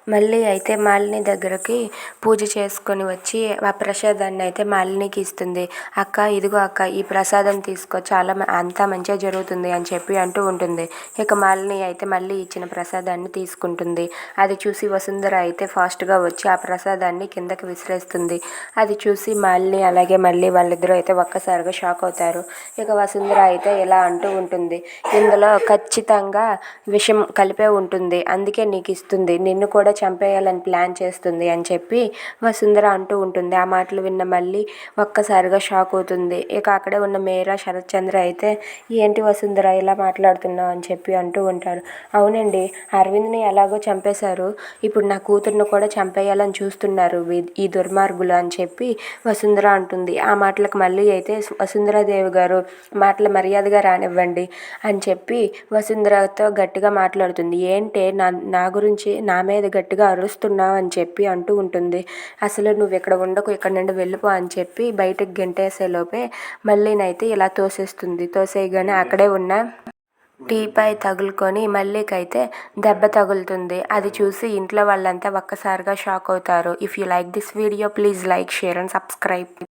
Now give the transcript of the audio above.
మళ్ళీ అయితే మాలిని దగ్గరకి పూజ చేసుకొని వచ్చి ఆ ప్రసాదాన్ని అయితే మాలినికి ఇస్తుంది. అక్క ఇదిగో అక్క ఈ ప్రసాదం తీసుకో, చాలా అంతా మంచిగా జరుగుతుంది అని చెప్పి అంటూ ఉంటుంది. ఇక మాలిని అయితే మళ్ళీ ఇచ్చిన ప్రసాదాన్ని తీసుకుంటుంది. అది చూసి వసుంధర అయితే ఫాస్ట్గా వచ్చి ఆ ప్రసాదాన్ని కిందకి విసిరేస్తుంది. అది చూసి మాలిని అలాగే మళ్ళీ వాళ్ళిద్దరూ అయితే ఒక్కసారిగా షాక్ అవుతారు. ఇక వసుంధర అయితే ఇలా అంటూ ఉంటుంది, ఇందులో ఖచ్చితంగా విషం కలిపే ఉంటుంది, అందుకే నీకు ఇస్తుంది, నిన్ను కూడా చంపేయాలని ప్లాన్ చేస్తుంది అని చెప్పి వసుంధర అంటూ ఉంటుంది. ఆ మాటలు విన్న మళ్ళీ ఒక్కసారిగా షాక్ అవుతుంది. ఇక అక్కడే ఉన్న మేరా శరత్చంద్ర అయితే ఏంటి వసుంధర ఇలా మాట్లాడుతున్నావు అని చెప్పి అంటూ ఉంటారు. అవునండి, అరవింద్ని ఎలాగో చంపేశారు, ఇప్పుడు నా కూతుర్ని కూడా చంపేయాలని చూస్తున్నారు ఈ దుర్మార్గులు అని చెప్పి వసుంధర అంటుంది. ఆ మాటలకు మళ్ళీ అయితే వసుంధరాదేవి గారు మాటలు మర్యాదగా రానివ్వండి అని చెప్పి వసుంధరతో గట్టిగా మాట్లాడుతుంది. ఏంటే నా గురించి నా మీద గట్టిగా అరుస్తున్నావు అని చెప్పి అంటూ ఉంటుంది. అసలు నువ్వు ఇక్కడ ఉండకు, ఇక్కడ నుండి వెళ్ళిపో అని చెప్పి బయటకు గెంటేసేలోపే మళ్ళీనైతే ఇలా తోసేస్తుంది. తోసేయగానే అక్కడే ఉన్న టీపై తగులుకొని మళ్ళీకైతే దెబ్బ తగులుతుంది. అది చూసి ఇంట్లో వాళ్ళంతా ఒక్కసారిగా షాక్ అవుతారు. If you like this video please like, share and subscribe.